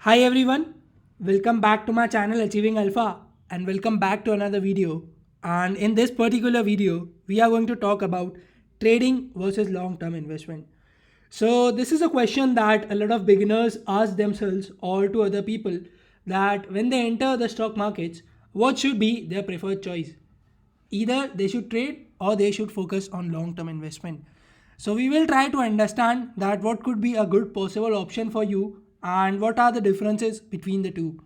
Hi everyone, welcome back to my channel Achieving Alpha and welcome back to another video. And in this particular video, we are going to talk about trading versus long-term investment. So this is a question that a lot of beginners ask themselves or to other people that when they enter the stock markets, what should be their preferred choice? Either they should trade or they should focus on long-term investment. So we will try to understand that what could be a good possible option for you and what are the differences between the two.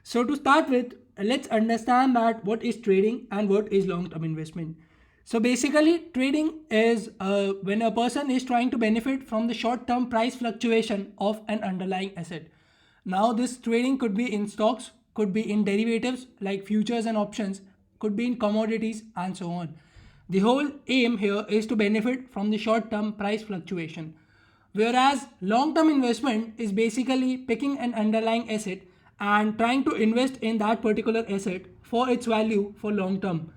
So to start with, let's understand that what is trading and what is long-term investment. So basically, trading is when a person is trying to benefit from the short-term price fluctuation of an underlying asset. Now, this trading could be in stocks, could be in derivatives like futures and options, could be in commodities, and so on. The whole aim here is to benefit from the short term price fluctuation. Whereas long term investment is basically picking an underlying asset and trying to invest in that particular asset for its value for long term.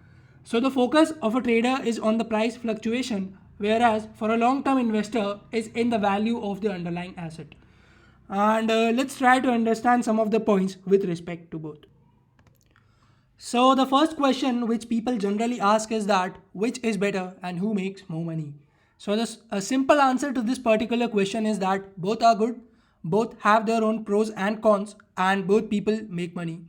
So the focus of a trader is on the price fluctuation, whereas for a long term investor is in the value of the underlying asset. And let's try to understand some of the points with respect to both. So the first question which people generally ask is that which is better and who makes more money. So a simple answer to this particular question is that both are good, both have their own pros and cons, and both people make money.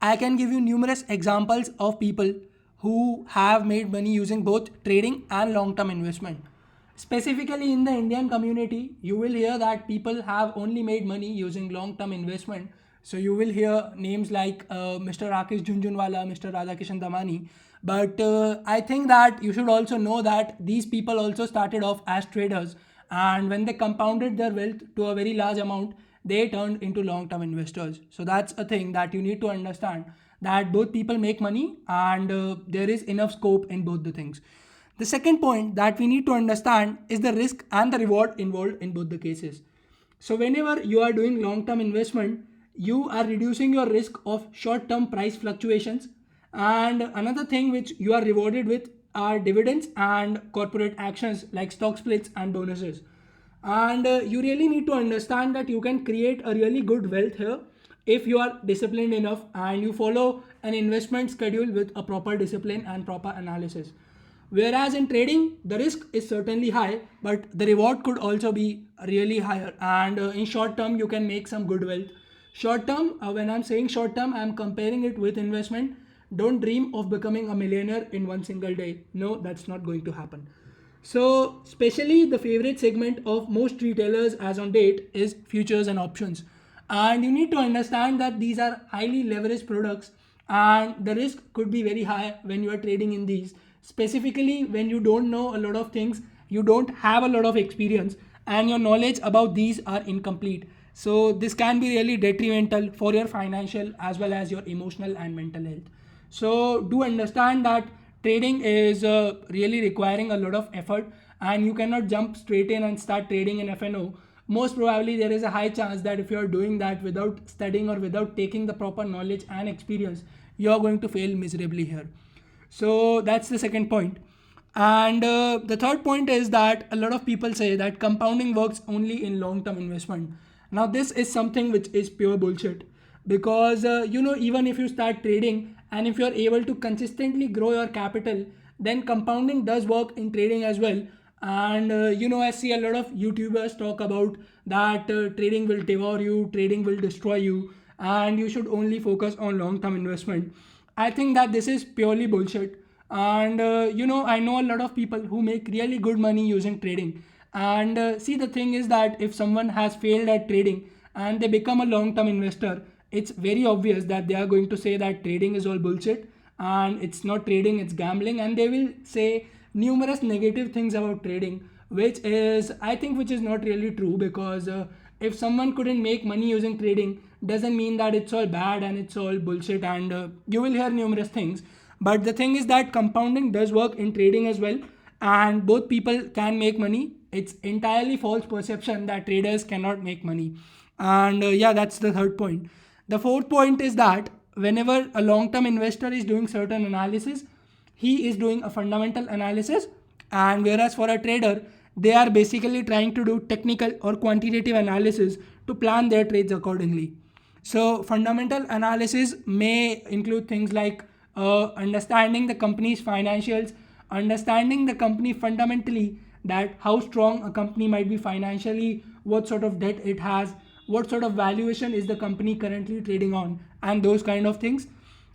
I can give you numerous examples of people who have made money using both trading and long-term investment. Specifically in the Indian community, you will hear that people have only made money using long-term investment. So you will hear names like Mr. Rakesh Jhunjhunwala, Mr. Radhakishan Damani. But I think that you should also know that these people also started off as traders, and when they compounded their wealth to a very large amount, they turned into long-term investors. So that's a thing that you need to understand, that both people make money and there is enough scope in both the things. The second point that we need to understand is the risk and the reward involved in both the cases. So, whenever you are doing long term investment, you are reducing your risk of short term price fluctuations. And another thing which you are rewarded with are dividends and corporate actions like stock splits and bonuses. And you really need to understand that you can create a really good wealth here if you are disciplined enough and you follow an investment schedule with a proper discipline and proper analysis. Whereas in trading, the risk is certainly high, but the reward could also be really higher. And in short term, you can make some good wealth. Short term, when I'm saying short term, I'm comparing it with investment. Don't dream of becoming a millionaire in one single day. No, that's not going to happen. So, especially the favorite segment of most retailers as on date is futures and options. And you need to understand that these are highly leveraged products and the risk could be very high when you are trading in these. Specifically, when you don't know a lot of things, you don't have a lot of experience, and your knowledge about these are incomplete. So, this can be really detrimental for your financial as well as your emotional and mental health. So do understand that trading is really requiring a lot of effort, and you cannot jump straight in and start trading in FNO. Most probably there is a high chance that if you are doing that without studying or without taking the proper knowledge and experience, you are going to fail miserably here. So that's the second point. And the third point is that a lot of people say that compounding works only in long term investment. Now, this is something which is pure bullshit, because even if you start trading and if you're able to consistently grow your capital, then compounding does work in trading as well. And I see a lot of YouTubers talk about that trading will devour you, trading will destroy you, and you should only focus on long term investment. I think that this is purely bullshit. And I know a lot of people who make really good money using trading. And see, the thing is that if someone has failed at trading and they become a long term investor, it's very obvious that they are going to say that trading is all bullshit and it's not trading, it's gambling. And they will say numerous negative things about trading, which is, I think, which is not really true, because if someone couldn't make money using trading, doesn't mean that it's all bad and it's all bullshit. And you will hear numerous things, but the thing is that compounding does work in trading as well, and both people can make money. It's entirely false perception that traders cannot make money. And yeah, that's the third point. The fourth point is that whenever a long term investor is doing certain analysis, he is doing a fundamental analysis, and whereas for a trader, they are basically trying to do technical or quantitative analysis to plan their trades accordingly. So fundamental analysis may include things like understanding the company's financials, understanding the company fundamentally, that how strong a company might be financially, what sort of debt it has, what sort of valuation is the company currently trading on, and those kind of things.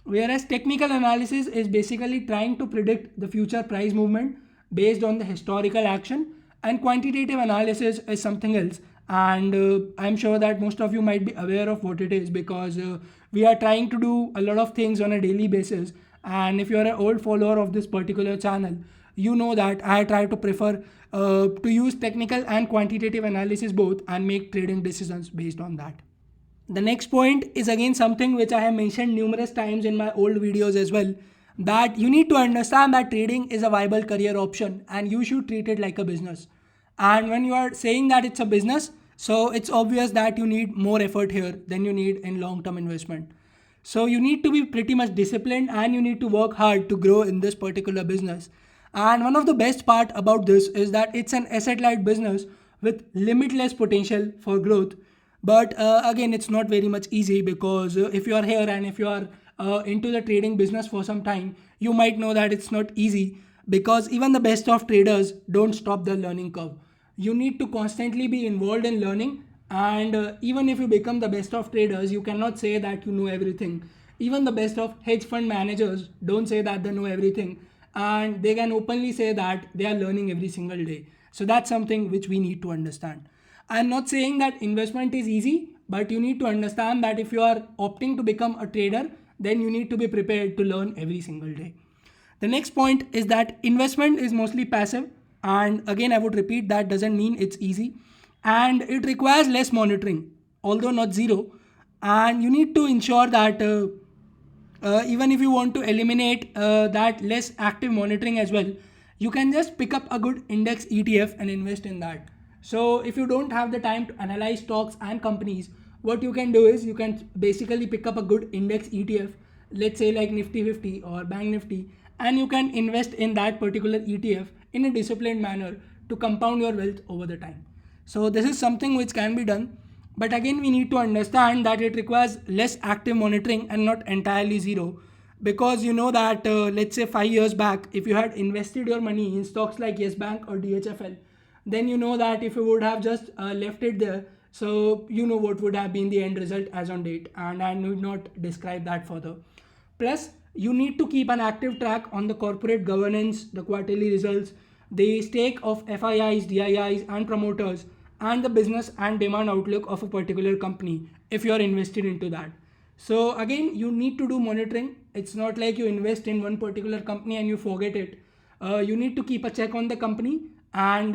Whereas technical analysis is basically trying to predict the future price movement based on the historical action, and quantitative analysis is something else. And I'm sure that most of you might be aware of what it is, because we are trying to do a lot of things on a daily basis. And if you're an old follower of this particular channel, you know that I try to prefer to use technical and quantitative analysis both and make trading decisions based on that. The next point is again something which I have mentioned numerous times in my old videos as well, that you need to understand that trading is a viable career option and you should treat it like a business. And when you are saying that it's a business, so it's obvious that you need more effort here than you need in long term investment. So you need to be pretty much disciplined and you need to work hard to grow in this particular business. And one of the best part about this is that it's an asset light business with limitless potential for growth. But again, it's not very much easy, because if you are here and if you are into the trading business for some time, you might know that it's not easy, because even the best of traders don't stop the learning curve. You need to constantly be involved in learning, and even if you become the best of traders, you cannot say that you know everything. Even the best of hedge fund managers don't say that they know everything, and they can openly say that they are learning every single day. So that's something which we need to understand. I'm not saying that investment is easy, but you need to understand that if you are opting to become a trader, then you need to be prepared to learn every single day. The next point is that investment is mostly passive, and again, I would repeat, that doesn't mean it's easy, and it requires less monitoring, although not zero. And you need to ensure that even if you want to eliminate that less active monitoring as well, you can just pick up a good index ETF and invest in that. So if you don't have the time to analyze stocks and companies, what you can do is you can basically pick up a good index ETF, let's say like Nifty 50 or Bank Nifty, and you can invest in that particular ETF in a disciplined manner to compound your wealth over the time. So this is something which can be done, but again, we need to understand that it requires less active monitoring and not entirely zero. Because you know that, let's say 5 years back, if you had invested your money in stocks like Yes Bank or DHFL, then you know that if you would have just left it there, so you know what would have been the end result as on date, and I need not describe that further. Plus, you need to keep an active track on the corporate governance, the quarterly results, the stake of FIIs, DIIs, and promoters, and the business and demand outlook of a particular company if you are invested into that. So, again, you need to do monitoring. It's not like you invest in one particular company and you forget it. You need to keep a check on the company, and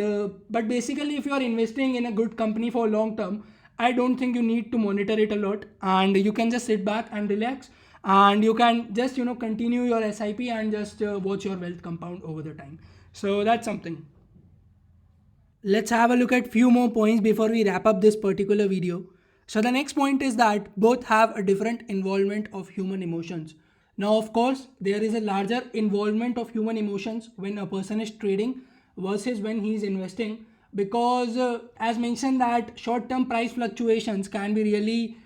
but basically, if you are investing in a good company for long term, I don't think you need to monitor it a lot, and you can just sit back and relax, and you can just continue your SIP and just watch your wealth compound over the time. So that's something. Let's have a look at few more points before we wrap up this particular video. So the next point is that both have a different involvement of human emotions. Now, of course, there is a larger involvement of human emotions when a person is trading versus when he is investing, because as mentioned, that short term price fluctuations can be really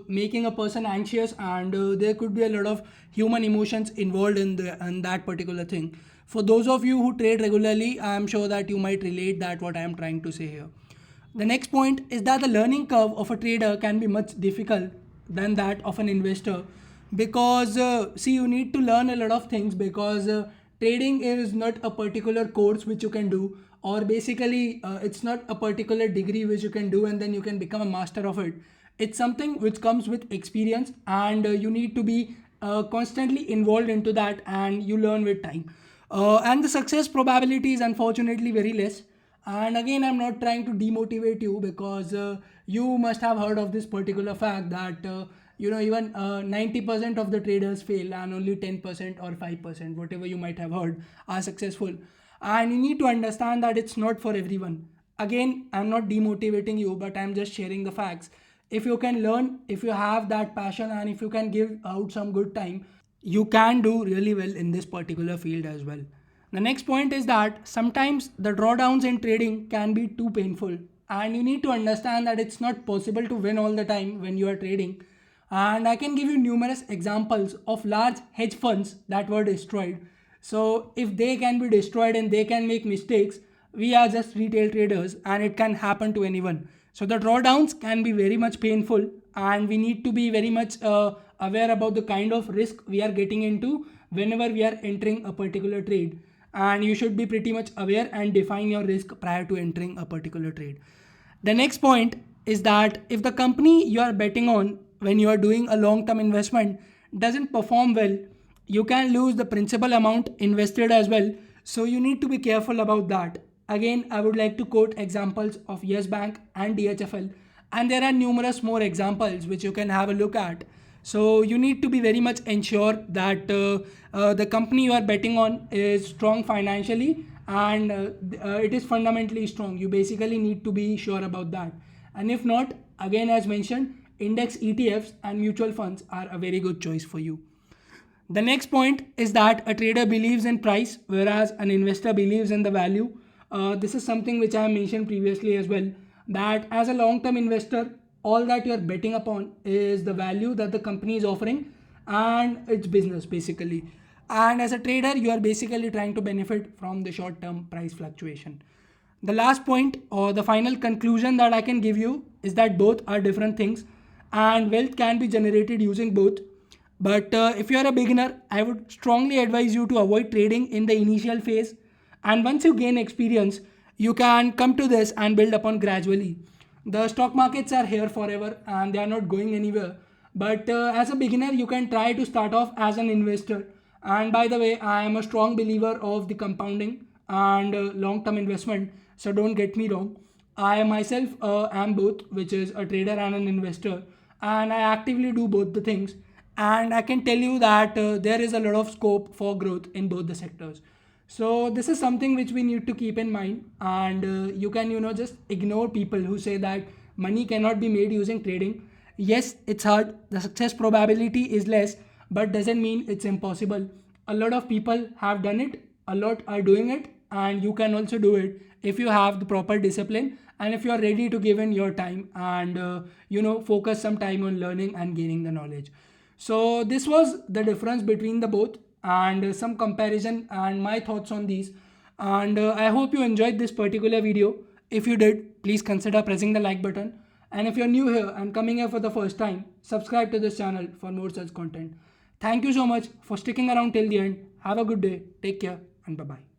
making a person anxious, and there could be a lot of human emotions involved in that particular thing. For those of you who trade regularly, I am sure that you might relate that what I am trying to say here. The next point is that the learning curve of a trader can be much difficult than that of an investor, because see, you need to learn a lot of things, because trading is not a particular course which you can do, or basically it's not a particular degree which you can do and then you can become a master of it. It's something which comes with experience, and you need to be constantly involved into that, and you learn with time. And the success probability is unfortunately very less. And again, I'm not trying to demotivate you, because you must have heard of this particular fact that even 90% of the traders fail and only 10% or 5%, whatever you might have heard, are successful. And you need to understand that it's not for everyone. Again, I'm not demotivating you, but I'm just sharing the facts. If you can learn, if you have that passion, and if you can give out some good time, you can do really well in this particular field as well. The next point is that sometimes the drawdowns in trading can be too painful, and you need to understand that it's not possible to win all the time when you are trading. And I can give you numerous examples of large hedge funds that were destroyed. So if they can be destroyed and they can make mistakes, we are just retail traders and it can happen to anyone. So the drawdowns can be very much painful, and we need to be very much aware about the kind of risk we are getting into whenever we are entering a particular trade. And you should be pretty much aware and define your risk prior to entering a particular trade. The next point is that if the company you are betting on when you are doing a long term investment doesn't perform well, you can lose the principal amount invested as well. So you need to be careful about that. Again, I would like to quote examples of Yes Bank and DHFL, and there are numerous more examples which you can have a look at. So you need to be very much ensure that the company you are betting on is strong financially, and it is fundamentally strong. You basically need to be sure about that. And if not, again as mentioned, index ETFs and mutual funds are a very good choice for you. The next point is that a trader believes in price, whereas an investor believes in the value. This is something which I have mentioned previously as well, that as a long term investor, all that you are betting upon is the value that the company is offering and its business basically. And as a trader, you are basically trying to benefit from the short term price fluctuation. The last point or the final conclusion that I can give you is that both are different things and wealth can be generated using both. But if you are a beginner, I would strongly advise you to avoid trading in the initial phase. And once you gain experience, you can come to this and build upon gradually. The stock markets are here forever and they are not going anywhere. But as a beginner, you can try to start off as an investor. And by the way, I am a strong believer of the compounding and long term investment. So don't get me wrong. I myself am both, which is a trader and an investor. And I actively do both the things, and I can tell you that there is a lot of scope for growth in both the sectors. So this is something which we need to keep in mind, and you can just ignore people who say that money cannot be made using trading. Yes, it's hard, the success probability is less, but doesn't mean it's impossible. A lot of people have done it, a lot are doing it, and you can also do it if you have the proper discipline and if you are ready to give in your time and focus some time on learning and gaining the knowledge. So this was the difference between the both and some comparison and my thoughts on these. And I hope you enjoyed this particular video. If you did, please consider pressing the like button. And if you're new here and coming here for the first time, subscribe to this channel for more such content. Thank you so much for sticking around till the end. Have a good day. Take care and bye-bye.